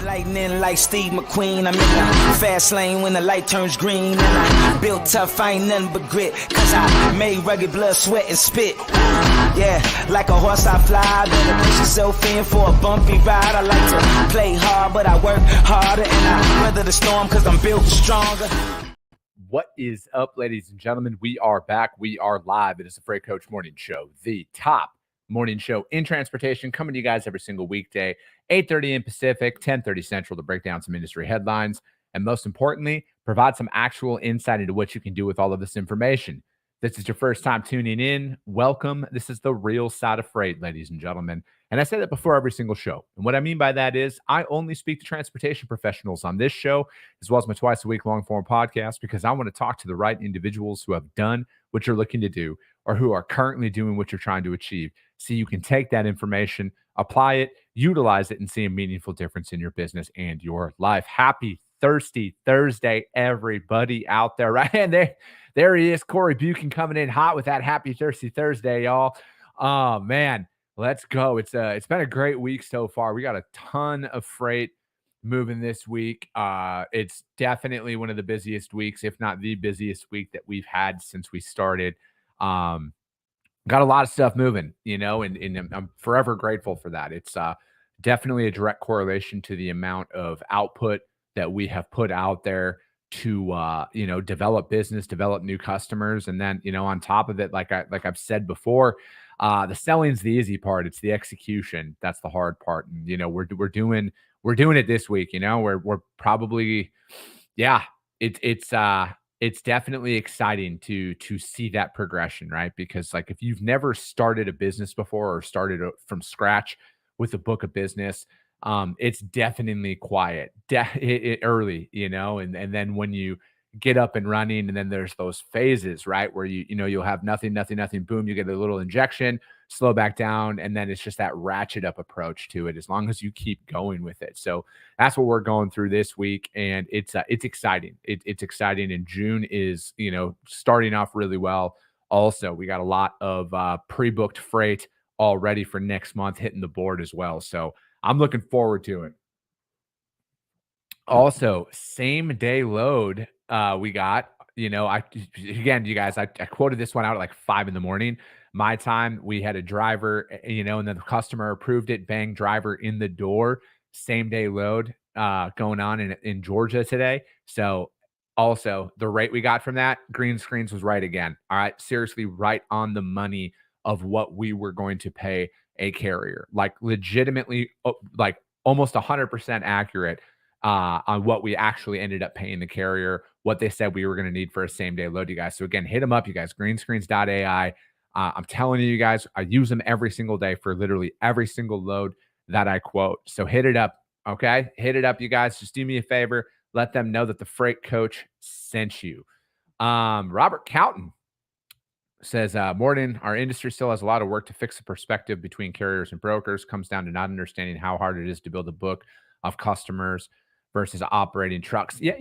Lightning like Steve McQueen. I'm in the fast lane when the light turns green. And I built tough, I ain't nothing but grit. Cause I made rugged blood, sweat, and spit. Yeah, like a horse I fly. Better push yourself in for a bumpy ride. I like to play hard, but I work harder. And I weather the storm cause I'm built stronger. What is up, ladies and gentlemen? We are back. We are live. It is the Freight Coach Morning Show, the top morning show in transportation, coming to you guys every single weekday, 8:30 in Pacific, 10:30 Central, to break down some industry headlines and, most importantly, provide some actual insight into what you can do with all of this information. If this is your first time tuning in, welcome. This is the real side of freight, ladies and gentlemen. And I say that before every single show. And what I mean by that is I only speak to transportation professionals on this show, as well as my twice-a-week long-form podcast, because I want to talk to the right individuals who have done what you're looking to do or who are currently doing what you're trying to achieve, so you can take that information, apply it, utilize it, and see a meaningful difference in your business and your life. Happy Thirsty Thursday, everybody out there. Right? And there he is, Corey Buchan, coming in hot with that Happy Thirsty Thursday, y'all. Oh, man. Let's go. It's been a great week so far. We got a ton of freight moving this week. It's definitely one of the busiest weeks, if not the busiest week that we've had since we started. Got a lot of stuff moving, and I'm forever grateful for that. It's definitely a direct correlation to the amount of output that we have put out there to develop business, develop new customers, and then on top of it, like I've said before, the selling's the easy part. It's the execution that's the hard part. And we're doing it this week. We're probably, yeah. It's definitely exciting to see that progression, right? Because like if you've never started a business before or started from scratch with a book of business, it's definitely quiet, early, and then when you get up and running, and then there's those phases, right, where you'll have nothing, boom, you get a little injection, slow back down, and then it's just that ratchet up approach to it as long as you keep going with it. So that's what we're going through this week, and it's exciting. It's exciting, and June is starting off really well. Also, we got a lot of pre-booked freight already for next month hitting the board as well, so I'm looking forward to it. Also, same day load. We got, you guys, I quoted this one out at like 5 a.m. my time. We had a driver, and then the customer approved it, bang, driver in the door, same day load going on in Georgia today. So also the rate we got from that, Green Screens was right again. All right. Seriously, right on the money of what we were going to pay a carrier, like legitimately, like almost 100% accurate on what we actually ended up paying the carrier, what they said we were going to need for a same day load, you guys. So again, hit them up, you guys, greenscreens.ai. I'm telling you guys, I use them every single day for literally every single load that I quote. So hit it up. Okay. Hit it up, you guys. Just do me a favor. Let them know that the Freight Coach sent you. Robert Cowton says, morning, our industry still has a lot of work to fix the perspective between carriers and brokers. Comes down to not understanding how hard it is to build a book of customers versus operating trucks. Yeah,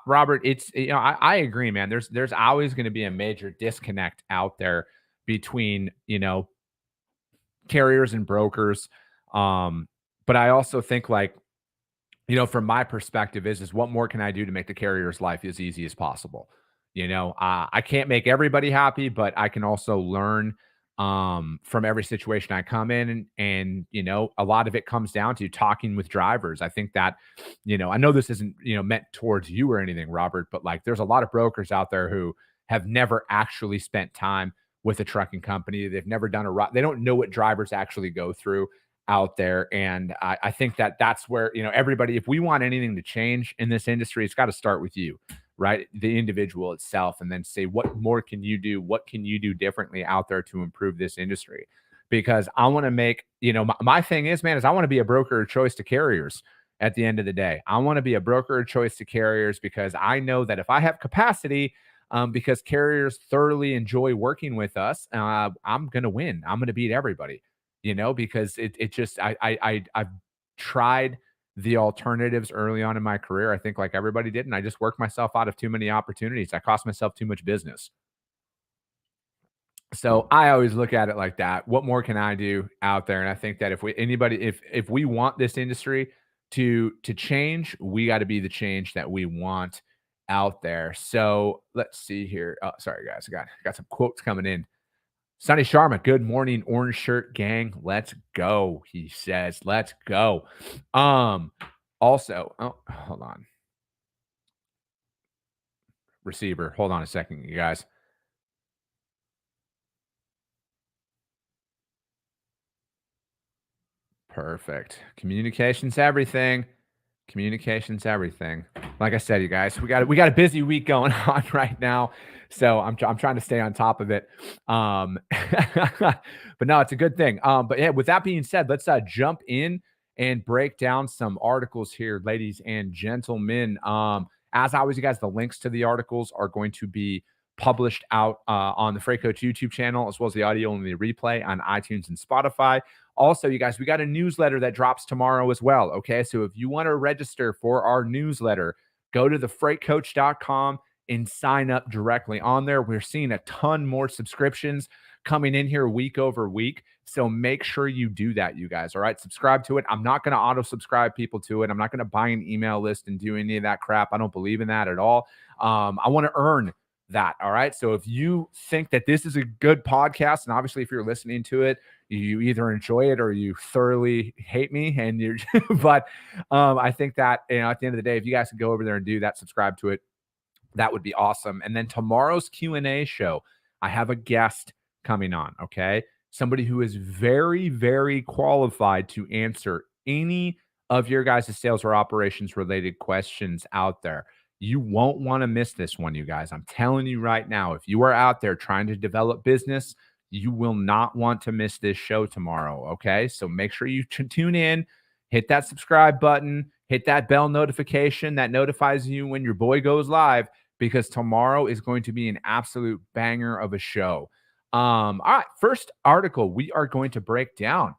Robert, it's, I agree, man. There's always going to be a major disconnect out there between, carriers and brokers. But I also think, like, from my perspective is what more can I do to make the carrier's life as easy as possible? I can't make everybody happy, but I can also learn from every situation I come in. And a lot of it comes down to talking with drivers. I think that, I know this isn't, meant towards you or anything, Robert, but like there's a lot of brokers out there who have never actually spent time with a trucking company. They've never done they don't know what drivers actually go through out there. And I think that that's where, everybody, if we want anything to change in this industry, it's got to start with you, right? The individual itself, and then say, what more can you do? What can you do differently out there to improve this industry? Because I want to make, my thing is, man, is I want to be a broker of choice to carriers at the end of the day. I want to be a broker of choice to carriers because I know that if I have capacity, because carriers thoroughly enjoy working with us, I'm going to win. I'm going to beat everybody, because it just, I've tried the alternatives early on in my career. I think like everybody did. And I just worked myself out of too many opportunities. I cost myself too much business. So I always look at it like that. What more can I do out there? And I think that if we want this industry To change, we got to be the change that we want out there. So let's see here. Oh, sorry guys, I got some quotes coming in. Sonny Sharma, good morning, orange shirt gang. Let's go. He says, let's go. Also, oh, hold on. Receiver, hold on a second, you guys. Perfect. Communication's everything. Communication's everything. Like I said, you guys, we got a busy week going on right now, so I'm trying to stay on top of it. But no, it's a good thing. But yeah, with that being said, let's jump in and break down some articles here, ladies and gentlemen. As always, you guys, the links to the articles are going to be published out on the Freight Coach YouTube channel, as well as the audio and the replay on iTunes and Spotify. Also, you guys, we got a newsletter that drops tomorrow as well. Okay. So if you want to register for our newsletter, go to thefreightcoach.com and sign up directly on there. We're seeing a ton more subscriptions coming in here week over week. So make sure you do that, you guys. All right. Subscribe to it. I'm not going to auto subscribe people to it. I'm not going to buy an email list and do any of that crap. I don't believe in that at all. I want to earn that. All right. So if you think that this is a good podcast, and obviously if you're listening to it, you either enjoy it or you thoroughly hate me, and you're but I think that, you know, at the end of the day, if you guys can go over there and do that, subscribe to it, that would be awesome. And then tomorrow's Q&A show, I have a guest coming on. Okay. Somebody who is very, very qualified to answer any of your guys' sales or operations related questions out there. You won't want to miss this one, you guys. I'm telling you right now, if you are out there trying to develop business, you will not want to miss this show tomorrow. Okay. So make sure you tune in, hit that subscribe button, hit that bell notification that notifies you when your boy goes live, because tomorrow is going to be an absolute banger of a show. All right. First article we are going to break down.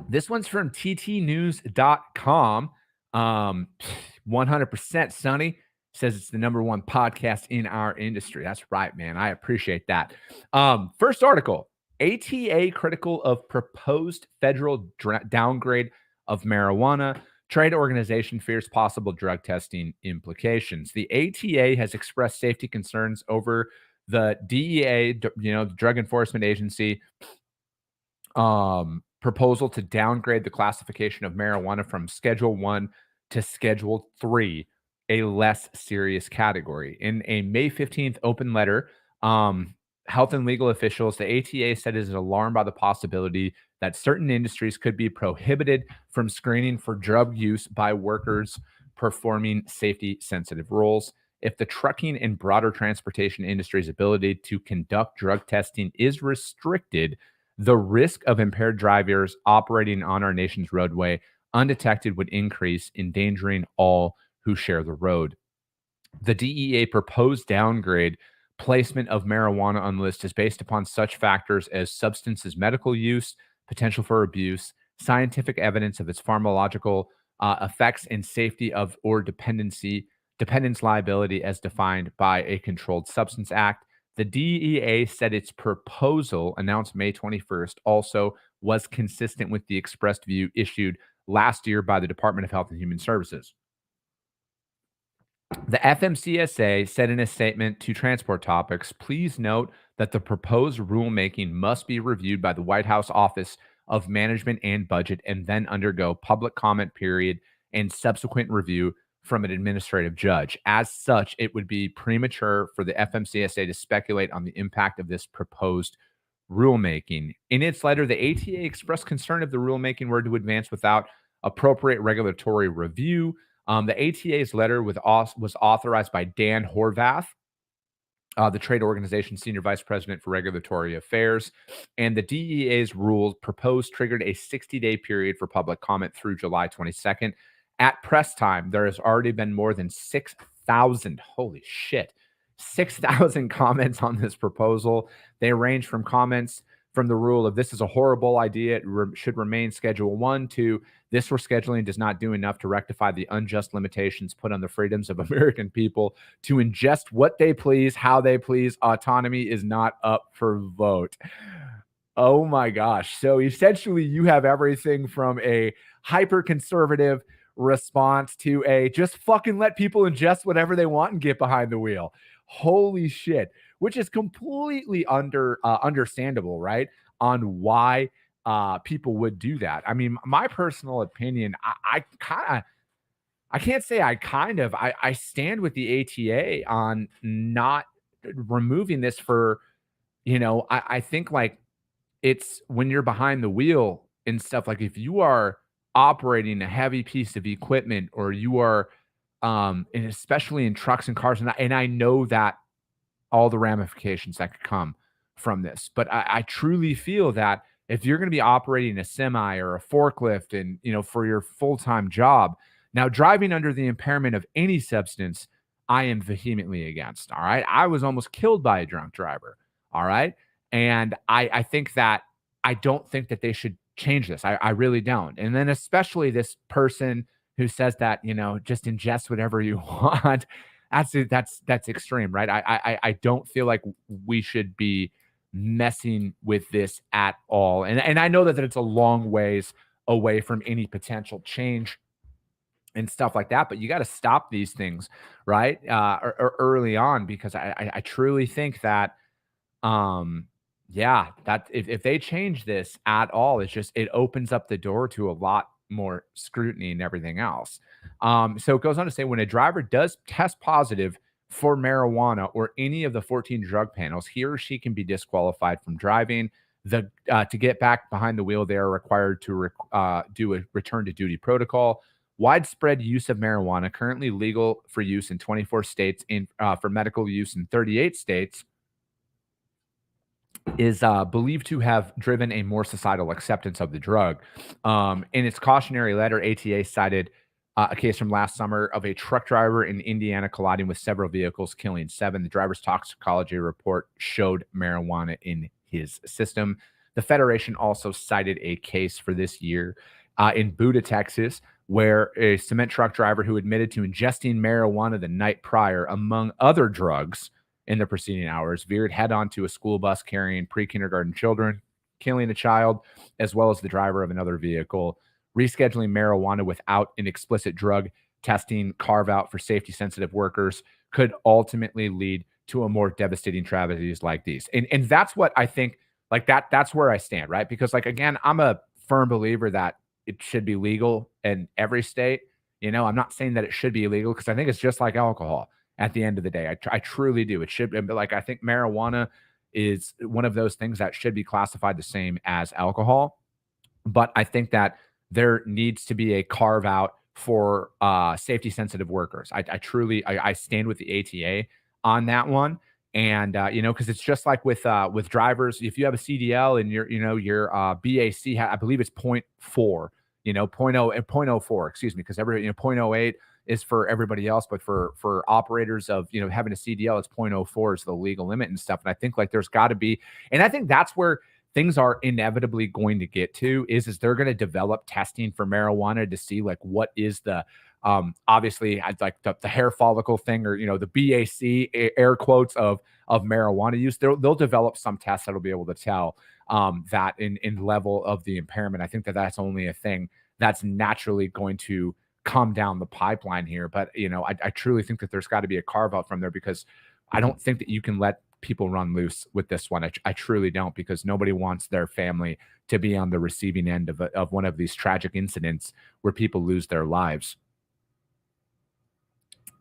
This one's from ttnews.com. 100% Sonny says it's the -- podcast in our industry. That's right, man. I appreciate that. First article, ATA critical of proposed federal downgrade of marijuana. Trade organization fears possible drug testing implications. The ATA has expressed safety concerns over the DEA, the Drug Enforcement Agency, proposal to downgrade the classification of marijuana from Schedule 1 to Schedule 3, a less serious category. In a May 15th open letter, health and legal officials, the ATA said it is alarmed by the possibility that certain industries could be prohibited from screening for drug use by workers performing safety-sensitive roles. If the trucking and broader transportation industry's ability to conduct drug testing is restricted, the risk of impaired drivers operating on our nation's roadway undetected would increase, endangering all who share the road. The DEA proposed downgrade placement of marijuana on the list is based upon such factors as substances medical use, potential for abuse, scientific evidence of its pharmacological effects, and safety of or dependence liability as defined by a Controlled Substance Act. The DEA said its proposal, announced May 21st, also was consistent with the expressed view issued last year by the Department of Health and Human Services. The FMCSA said in a statement to Transport Topics, please note that the proposed rulemaking must be reviewed by the White House Office of Management and Budget and then undergo public comment period and subsequent review from an administrative judge. As such, it would be premature for the FMCSA to speculate on the impact of this proposed rulemaking. In its letter, the ATA expressed concern if the rulemaking were to advance without appropriate regulatory review. The ATA's letter was authorized by Dan Horvath, the trade organization senior vice president for regulatory affairs, and the DEA's rules proposed triggered a 60-day period for public comment through July 22nd. At press time, there has already been more than 6,000, holy shit, 6,000 comments on this proposal. They range from comments from the rule of this is a horrible idea, it should remain Schedule 1, to this rescheduling does not do enough to rectify the unjust limitations put on the freedoms of American people to ingest what they please, how they please. Autonomy is not up for vote. Oh my gosh. So essentially, you have everything from a hyper conservative response to a just fucking let people ingest whatever they want and get behind the wheel. Holy shit. Which is completely understandable, right? On why people would do that. I mean, my personal opinion, I can't say I stand with the ATA on not removing this for, I think like it's when you're behind the wheel and stuff, like if you are operating a heavy piece of equipment or you are, and especially in trucks and cars, and I know that all the ramifications that could come from this. But I truly feel that if you're going to be operating a semi or a forklift and, for your full-time job, now driving under the impairment of any substance, I am vehemently against. All right. I was almost killed by a drunk driver. All right. And I think that I don't think that they should change this. I really don't. And then especially this person who says that, just ingest whatever you want. That's extreme, right? I don't feel like we should be messing with this at all. And I know that it's a long ways away from any potential change and stuff like that, but you got to stop these things, right? Early on, because I truly think that, yeah, that if they change this at all, it opens up the door to a lot more scrutiny and everything else. So it goes on to say when a driver does test positive for marijuana or any of the 14 drug panels, he or she can be disqualified from driving. To get back behind the wheel, they are required to do a return to duty protocol. Widespread use of marijuana, currently legal for use in 24 states, for medical use in 38 states, is believed to have driven a more societal acceptance of the drug. In its cautionary letter, ATA cited a case from last summer of a truck driver in Indiana colliding with several vehicles, killing 7. The driver's toxicology report showed marijuana in his system. The Federation also cited a case for this year in Buda, Texas, where a cement truck driver who admitted to ingesting marijuana the night prior, among other drugs, in the preceding hours, veered head on to a school bus carrying pre-kindergarten children, killing a child, as well as the driver of another vehicle. Rescheduling marijuana without an explicit drug testing carve-out for safety-sensitive workers could ultimately lead to a more devastating tragedies like these. And that's what I think, like that's where I stand, right? Because like, again, I'm a firm believer that it should be legal in every state. I'm not saying that it should be illegal because I think it's just like alcohol. At the end of the day, I truly do. It should be like, I think marijuana is one of those things that should be classified the same as alcohol. But I think that there needs to be a carve out for safety sensitive workers. I truly stand with the ATA on that one. And because it's just like with drivers, if you have a CDL and your BAC, I believe it's 0.4, 0.04, excuse me, because every 0.08 is for everybody else, but for operators of having a CDL, it's 0.04 is the legal limit and stuff. And I think like there's got to be, and I think that's where things are inevitably going to get to is they're going to develop testing for marijuana to see like what is the obviously I'd like the hair follicle thing or the BAC air quotes of marijuana use. They'll develop some tests that'll be able to tell that in level of the impairment. I think that's only a thing that's naturally going to come down the pipeline here. But, I truly think that there's got to be a carve out from there because I don't think that you can let people run loose with this one. I truly don't, because nobody wants their family to be on the receiving end of one of these tragic incidents where people lose their lives.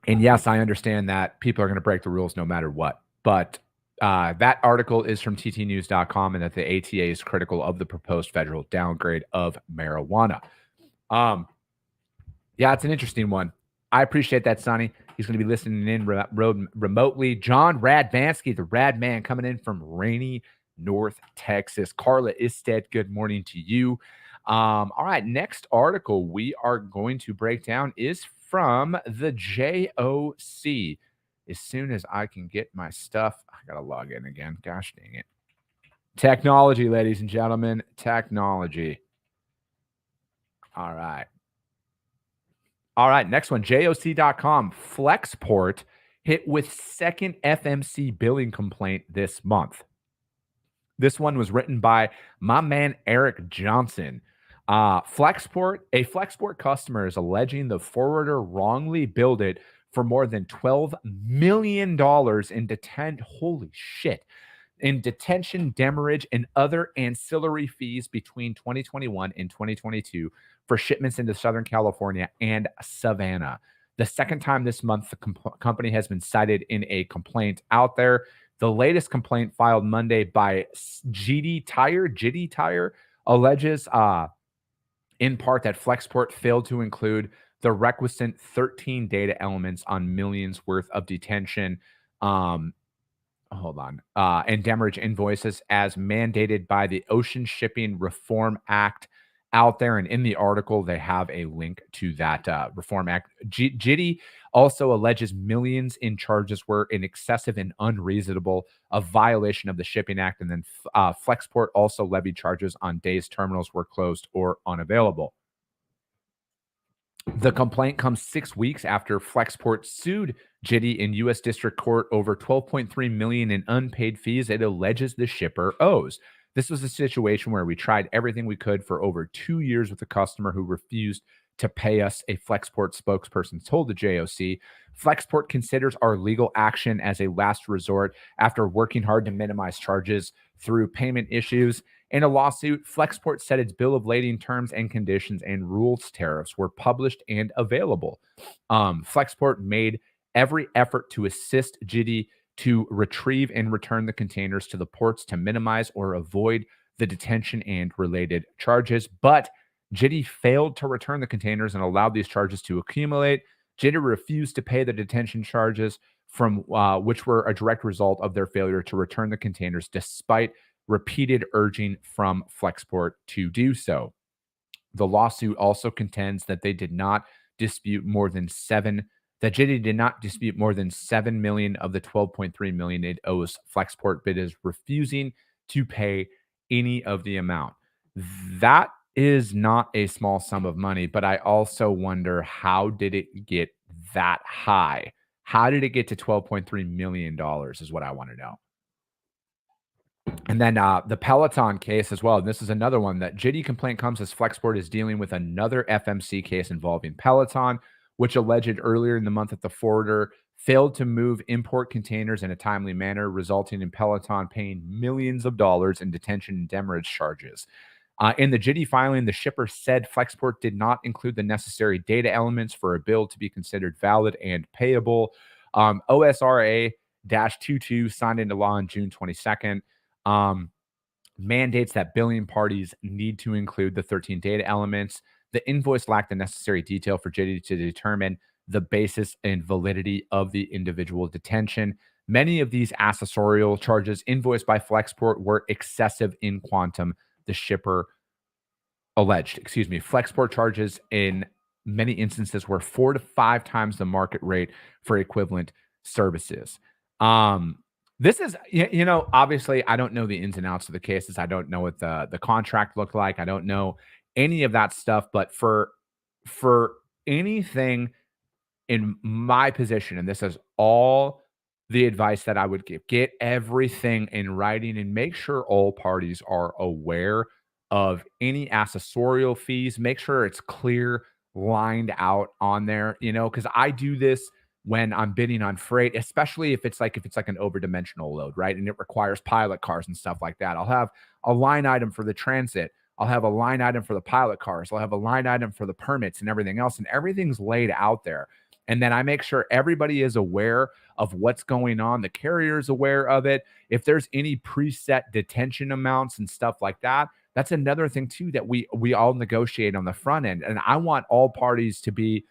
And yes, I understand that people are going to break the rules no matter what. But that article is from ttnews.com and that the ATA is critical of the proposed federal downgrade of marijuana. Yeah, it's an interesting one. I appreciate that, Sonny. He's going to be listening in remotely. John Radvansky, the Rad Man, coming in from rainy North Texas. Carla Isted, good morning to you. All right, next article we are going to break down is from the JOC. As soon as I can get my stuff, I got to log in again. Gosh dang it. Technology, ladies and gentlemen, technology. All right. All right, next one, JOC.com. Flexport hit with second FMC billing complaint this month. This one was written by my man Eric Johnson. A Flexport customer is alleging the forwarder wrongly billed it for more than $12 million in detention, demurrage, and other ancillary fees between 2021 and 2022 for shipments into Southern California and Savannah. The second time this month, the company has been cited in a complaint out there. The latest complaint filed Monday by GD Tire alleges in part that Flexport failed to include the requisite 13 data elements on millions worth of detention and demurrage invoices as mandated by the Ocean Shipping Reform Act out there. And in the article, they have a link to that Reform Act. Jitty also alleges millions in charges were in excessive and unreasonable, a violation of the Shipping Act. And then Flexport also levied charges on days terminals were closed or unavailable. The complaint comes 6 weeks after Flexport sued Jitty in U.S. District Court over $12.3 million in unpaid fees it alleges the shipper owes. This was a situation where we tried everything we could for over 2 years with a customer who refused to pay us, a Flexport spokesperson told the JOC. Flexport considers our legal action as a last resort after working hard to minimize charges through payment issues. In a lawsuit, Flexport said its bill of lading terms and conditions and rules tariffs were published and available. Flexport made every effort to assist Jitty to retrieve and return the containers to the ports to minimize or avoid the detention and related charges, but Jitty failed to return the containers and allowed these charges to accumulate. Jitty refused to pay the detention charges, from which were a direct result of their failure to return the containers despite repeated urging from Flexport to do so. The lawsuit also contends that Jitty did not dispute more than $7 million of the $12.3 million it owes Flexport, but is refusing to pay any of the amount. That is not a small sum of money, but I also wonder, how did it get that high? How did it get to $12.3 million is what I want to know. And then the Peloton case as well. And this is another one that Jitty complaint comes as Flexport is dealing with another FMC case involving Peloton, which alleged earlier in the month that the forwarder failed to move import containers in a timely manner, resulting in Peloton paying millions of dollars in detention and demurrage charges. In the Jitty filing, the shipper said Flexport did not include the necessary data elements for a bill to be considered valid and payable. OSRA-22 signed into law on June 22nd. Mandates that billing parties need to include the 13 data elements. The invoice lacked the necessary detail for Jitty to determine the basis and validity of the individual detention. Many of these accessorial charges invoiced by Flexport were excessive in quantum, the shipper alleged. Flexport charges in many instances were 4 to 5 times the market rate for equivalent services. This is, obviously, I don't know the ins and outs of the cases. I don't know what the contract looked like. I don't know any of that stuff. But for anything in my position, and this is all the advice that I would give, get everything in writing and make sure all parties are aware of any accessorial fees. Make sure it's clear, lined out on there, because I do this when I'm bidding on freight, especially if it's like an overdimensional load, right? And it requires pilot cars and stuff like that. I'll have a line item for the transit. I'll have a line item for the pilot cars. I'll have a line item for the permits and everything else. And everything's laid out there. And then I make sure everybody is aware of what's going on. The carrier is aware of it. If there's any preset detention amounts and stuff like that, that's another thing too that we all negotiate on the front end. And I want all parties to be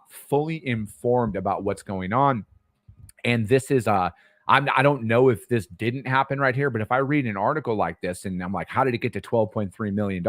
fully informed about what's going on. And this is I don't know if this didn't happen right here, but if I read an article like this and I'm like, how did it get to $12.3 million?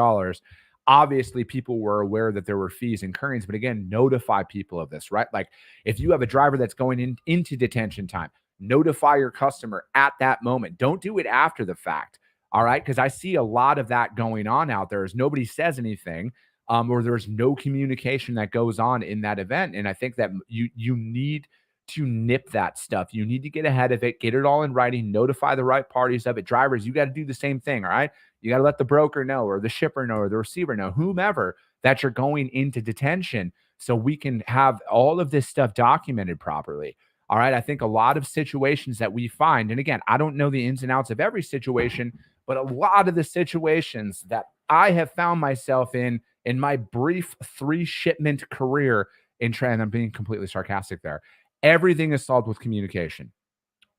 Obviously, people were aware that there were fees incurring, but again, notify people of this, right? Like if you have a driver that's going into detention time, notify your customer at that moment. Don't do it after the fact, all right? Because I see a lot of that going on out there as nobody says anything, or there's no communication that goes on in that event. And I think that you need to nip that stuff. You need to get ahead of it, get it all in writing, notify the right parties of it. Drivers, you got to do the same thing. All right. You got to let the broker know, or the shipper know, or the receiver know, whomever, that you're going into detention, so we can have all of this stuff documented properly. All right. I think a lot of situations that we find, and again, I don't know the ins and outs of every situation, but a lot of the situations that I have found myself in my brief 3-shipment career and I'm being completely sarcastic there, everything is solved with communication.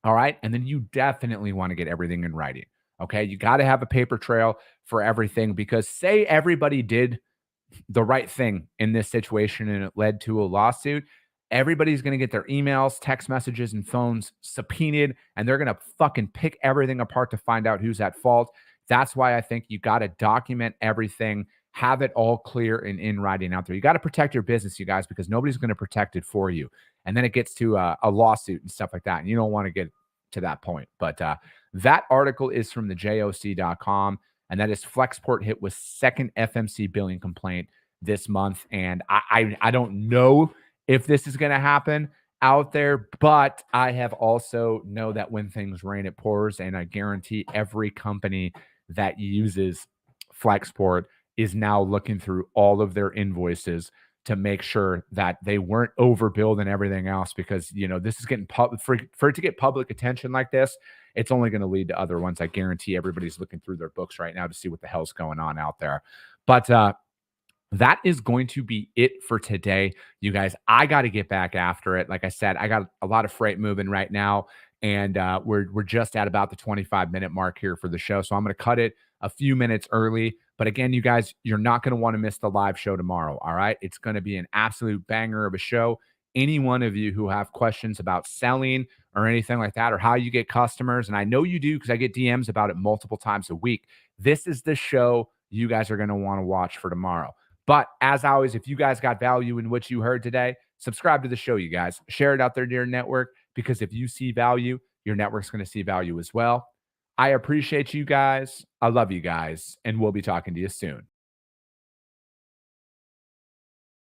All right. And then you definitely want to get everything in writing. Okay. You got to have a paper trail for everything, because say everybody did the right thing in this situation and it led to a lawsuit, everybody's going to get their emails, text messages, and phones subpoenaed, and they're going to fucking pick everything apart to find out who's at fault. That's why I think you got to document everything, have it all clear and in writing out there. You got to protect your business, you guys, because nobody's going to protect it for you. And then it gets to a lawsuit and stuff like that. And you don't want to get to that point. But that article is from the JOC.com. And that is Flexport hit with second FMC billing complaint this month. And I don't know if this is going to happen out there, but I have also know that when things rain, it pours. And I guarantee every company that uses Flexport is now looking through all of their invoices to make sure that they weren't overbilled and everything else, because, you know, this is getting for it to get public attention like this, it's only going to lead to other ones. I guarantee everybody's looking through their books right now to see what the hell's going on out there. But that is going to be it for today, you guys. I got to get back after it. Like I said, I got a lot of freight moving right now, and we're just at about the 25-minute mark here for the show. So I'm going to cut it a few minutes early. But again, you guys, you're not going to want to miss the live show tomorrow. All right. It's going to be an absolute banger of a show. Any one of you who have questions about selling or anything like that, or how you get customers, and I know you do because I get DMs about it multiple times a week, this is the show you guys are going to want to watch for tomorrow. But as always, if you guys got value in what you heard today, subscribe to the show, you guys. Share it out there to your network, because if you see value, your network's going to see value as well. I appreciate you guys. I love you guys, and we'll be talking to you soon.